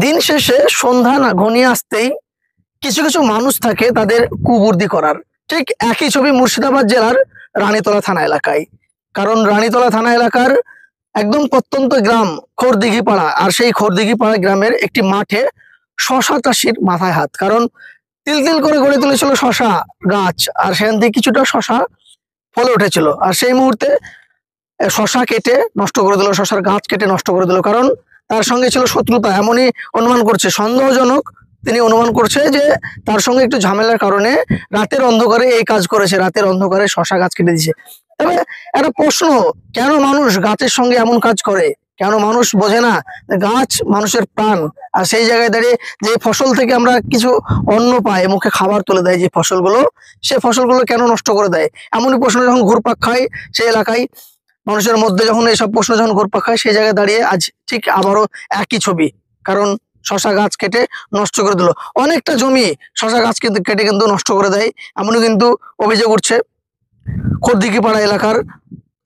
দিন শেষে সন্ধ্যা না ঘনিয়ে আসতেই কিছু কিছু মানুষ থাকে তাদের কুবুদ্ধি করার। ঠিক একই ছবি মুর্শিদাবাদ জেলার রানীতলা থানা এলাকায়। কারণ রানীতলা থানা এলাকার একদম প্রত্যন্ত গ্রাম খড়দিঘিপাড়া, আর সেই খড়দিঘিপাড়া গ্রামের একটি মাঠে শশা চাষির মাথায় হাত। কারণ তিল তিল করে গড়ে তুলেছিল শশা গাছ, আর সেখান থেকে কিছুটা শশা ফলে উঠেছিল, আর সেই মুহূর্তে শশা কেটে নষ্ট করে দিল, শশার গাছ কেটে নষ্ট করে দিল। কারণ তার সঙ্গে ছিল শত্রুতা, এমনই অনুমান করছে, সন্দেহজনক তিনি অনুমান করছে যে তার সঙ্গে একটু ঝামেলার কারণে রাতের অন্ধকারে এই কাজ করেছে, রাতের অন্ধকারে শশা গাছ কেটে দিয়েছে। তবে একটা প্রশ্ন, কেন মানুষ গাছের সঙ্গে এমন কাজ করে? কেন মানুষ বোঝে না গাছ মানুষের প্রাণ? আর সেই জায়গায় দাঁড়িয়ে যে ফসল থেকে আমরা কিছু অন্ন পাই, মুখে খাবার তুলে দেয় যে ফসলগুলো, সে ফসলগুলো কেন নষ্ট করে দেয়? এমনই প্রশ্ন যখন ঘুরপাক খায় সেই এলাকায়, মানুষের মধ্যে যখন এইসব প্রশ্ন যখন ঘুরপাক খায়, সেই জায়গায় দাঁড়িয়ে আজ ঠিক আবারও একই ছবি। কারণ শশা গাছ কেটে নষ্ট করে দিল, অনেকটা জমি শশা গাছ কেটে কিন্তু নষ্ট করে দেয়, এমনই কিন্তু অভিযোগ উঠছে খড়দিঘিপাড়া এলাকার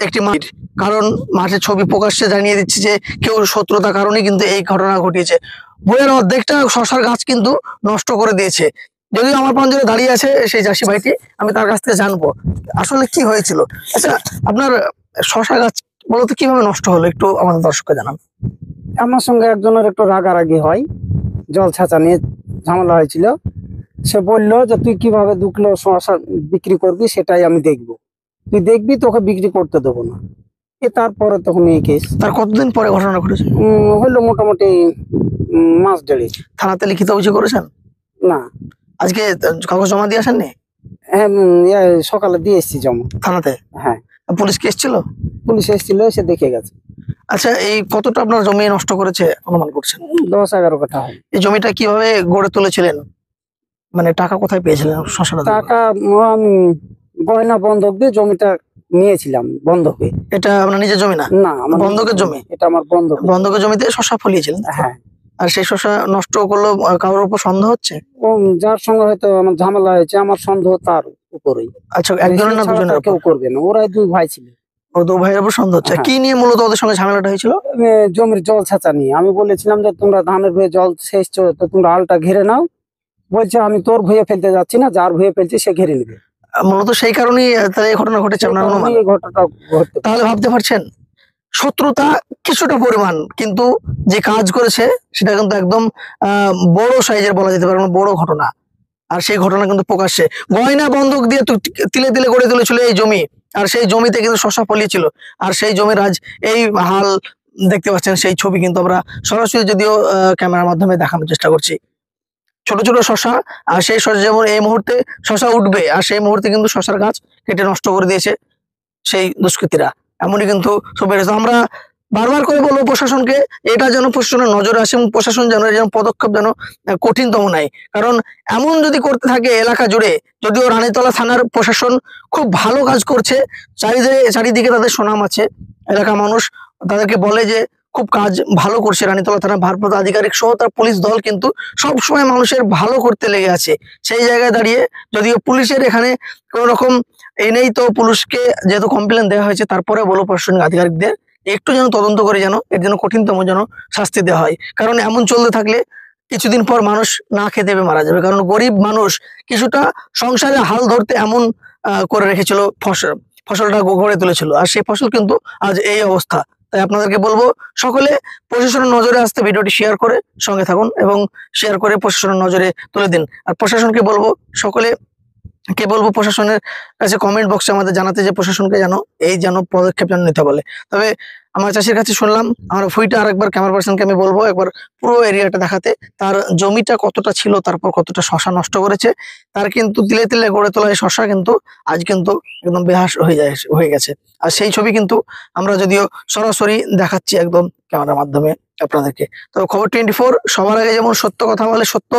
একটি মাঠ। কারণ মাঠের ছবি প্রকাশ্যে জানিয়ে দিচ্ছে যে কেউ শত্রুতার কারণে কিন্তু এই ঘটনা ঘটিয়েছে। বইয়ের অর্ধেকটা শশার গাছ কিন্তু নষ্ট করে দিয়েছে। যদিও আমার পঞ্জরে দাঁড়িয়ে আছে সেই চাষি ভাইটি, আমি তার কাছ থেকে জানবো আসলে কি হয়েছিল। আচ্ছা, আপনার শশা গাছ বলতে কিভাবে নষ্ট হলো একটু আমাদের দর্শককে জানান। আমার সঙ্গে একজনের একটু রাগারাগি হয়, জল ছাঁচা নিয়ে ঝামেলা হয়েছিল। সে বললো যে তুই কিভাবে 2 কিলো শসা বিক্রি করবি সেটাই আমি দেখবো, তুই দেখবি, তোকে বিক্রি করতে দেবো না। তারপরে তখন এই কেস। তার কতদিন পরে ঘটনা ঘটেছে? হইলো মোটামুটি মাস দেড়েক। থানাতে লিখিত অভিযোগ করেছেন? না। আজকে কাগজ জমা দিয়ে আসেননি? হ্যাঁ, সকালে দিয়ে এসছি জমা থানাতে। হ্যাঁ। পুলিশ কেস ছিল? পুলিশ এসেছিল, এসে দেখে গেছে। আচ্ছা, এই কতটা আপনার জমি নষ্ট করেছে অনুমান করছেন? 10-11 কাঠা হয়। এই জমিটা কিভাবে গড়ে তুলেছিলেন? মানে টাকা কোথায় পেয়েছিলেন শশাটা? টাকা আমি গয়না বন্ধক দিয়ে জমিটা নিয়েছিলাম বন্ধকে। এটা আপনার নিজের জমি না? না, আমার বন্ধকের জমি। এটা আমার বন্ধক। বন্ধকের জমিতে শশা ফলিয়েছিলেন? হ্যাঁ। আর সেই শশা নষ্ট করলো কারোর উপর সন্দেহ হচ্ছে? ও যার সঙ্গে হয়তো আমার ঝামেলা হয়েছে, আমার সন্দেহ তার উপরেই। আচ্ছা, একজনের না দুজনের? কেউ করবে না, ওরাই 2 ভাই ছিল। ও 2 ভাইয়ের উপর সন্দেহ হচ্ছে। কি নিয়ে মূলত ওদের সঙ্গে ঝামেলাটা হয়েছিল? জমির জল ছাঁচা নিয়ে। আমি বলেছিলাম যে তোমরা ধানের ভুঁয়ে জল সেচছো, তো তোমরা আলটা ঘিরে নাও। বলছে আমি তোর ভুঁয়ে ফেলতে যাচ্ছি না, যার ভুঁয়ে ফেলছি সে ঘিরে নেবে। মূলত সেই কারণেই তাহলে এই ঘটনা ঘটেছে আপনার অনুমান? এই ঘটনাটা ঘটতে তাহলে ভাবতে পারছেন শত্রুতা কিছুটা পরিমাণ, কিন্তু যে কাজ করেছে সেটা কিন্তু একদম বড় সাইজের বলা যেতে পারে, বড় ঘটনা। আর সেই ঘটনা কিন্তু প্রকাশ্যে গয়না বন্ধক দিয়ে তিলে তিলে গড়ে তুলেছিল এই জমি, আর সেই জমিতে কিন্তু শশা ফলিয়েছিল। আর সেই জমির আজ এই হাল দেখতে পাচ্ছেন। সেই ছবি কিন্তু আমরা সরাসরি যদিও ক্যামেরার মাধ্যমে দেখানোর চেষ্টা করছি। ছোট ছোট শশা, আর সেই শশা যেমন এই মুহূর্তে শশা উঠবে, আর সেই মুহূর্তে কিন্তু শশার গাছ কেটে নষ্ট করে দিয়েছে সেই দুষ্কৃতীরা। এমনই কিন্তু ছবি রয়েছে। আমরা বারবার করে বলবো প্রশাসনকে, এটা যেন প্রশাসনের নজরে আসে এবং প্রশাসন যেন পদক্ষেপ যেন কঠিনতম নেয়। কারণ এমন যদি করতে থাকে এলাকা জুড়ে, যদিও রানীতলা থানার প্রশাসন খুব ভালো কাজ করছে, চারিদিকে তাদের সুনাম আছে, এলাকার মানুষ তাদেরকে বলে যে খুব কাজ ভালো করছে রানীতলা থানার ভারপ্রাপ্ত আধিকারিক সহ তার পুলিশ দল, কিন্তু সব সময় মানুষের ভালো করতে লেগে আছে। সেই জায়গায় দাঁড়িয়ে যদিও পুলিশের এখানে কোন রকম এই নেই, তো পুলিশকে যেহেতু কমপ্লেন দেওয়া হয়েছে, তারপরে বলো প্রশাসনিক আধিকারিকদের একটু যেন তদন্ত করে যেন এর জন্য কঠিনতম যেন শাস্তি দেওয়া হয়। কারণ এমন চলতে থাকলে কিছুদিন পর মানুষ না খেতে পেয়ে মারা যাবে। কারণ গরিব মানুষ কিছুটা সংসারে হাল ধরতে এমন করে রেখেছিল, ফসলটা গড়ে তুলেছিল, আর সেই ফসল কিন্তু আজ এই অবস্থা। তাই আপনাদেরকে বলবো সকলে প্রশাসনের নজরে আসতে ভিডিওটি শেয়ার করে সঙ্গে থাকুন এবং শেয়ার করে প্রশাসনের নজরে তুলে দিন। আর প্রশাসনকে বলবো প্রশাসনের কাছে কমেন্ট বক্সে আমাদের জানাতে, যে প্রশাসনকে যেন পদক্ষেপ নিতে বলে। তবে আমার চাষির কাছে শুনলাম, আমার ভুইটা আরেকবার ক্যামেরা পার্সনকে আমি বলবো একবার পুরো এরিয়াটা দেখাতে, তার জমিটা কতটা ছিল, তারপর কতটা শশা নষ্ট করেছে। তার কিন্তু তিলে তিলে গড়ে তোলা এই শশা কিন্তু আজ কিন্তু একদম বেহাস হয়ে গেছে। আর সেই ছবি কিন্তু আমরা যদিও সরাসরি দেখাচ্ছি একদম ক্যামেরার মাধ্যমে আপনাদেরকে। তো খবর 24 সবার আগে যেমন সত্য কথা বলে, সত্য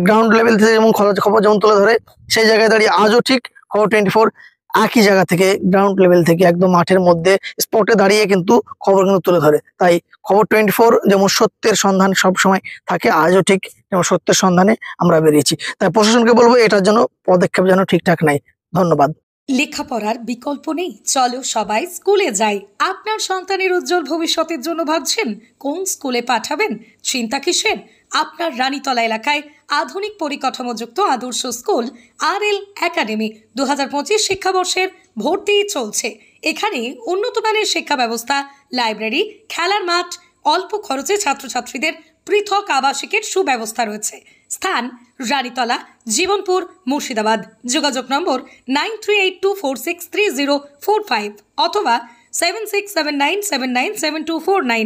গ্রাউন্ড লেভেল থেকে যেমন খবর যেমন তুলে ধরে, সেই জায়গায় দাঁড়িয়ে আজও ঠিক খবর 24 একই জায়গা থেকে গ্রাউন্ড লেভেল থেকে একদম মাঠের মধ্যে স্পটে দাঁড়িয়ে কিন্তু খবর কিন্তু তুলে ধরে। তাই খবর 24 যেমন সত্যের সন্ধান সব সময় থাকে, আজও ঠিক যেমন সত্যের সন্ধানে আমরা বেরিয়েছি। তাই প্রশাসনকে বলবো এটার জন্য পদক্ষেপ যেন ঠিকঠাক নেয়। ধন্যবাদ। লেখাপড়ার বিকল্প নেই, চলো সবাই স্কুলে যাই। আপনার সন্তানের উজ্জ্বল ভবিষ্যতের জন্য ভাবছেন কোন স্কুলে পাঠাবেন? চিন্তা কিসের? আপনার রানীতলা এলাকায় আধুনিক পরিকাঠামোযুক্ত আদর্শ স্কুল RL একাডেমি 2025 শিক্ষাবর্ষের ভর্তি চলছে। এখানে উন্নত মানের শিক্ষা ব্যবস্থা, লাইব্রেরি, খেলার মাঠ, অল্প খরচে ছাত্রছাত্রীদের পৃথক আবাসিকের সুব্যবস্থা রয়েছে। স্থান রানীতলা, জীবনপুর, মুর্শিদাবাদ। যোগাযোগ নম্বর 9382463045 অথবা 7679797249।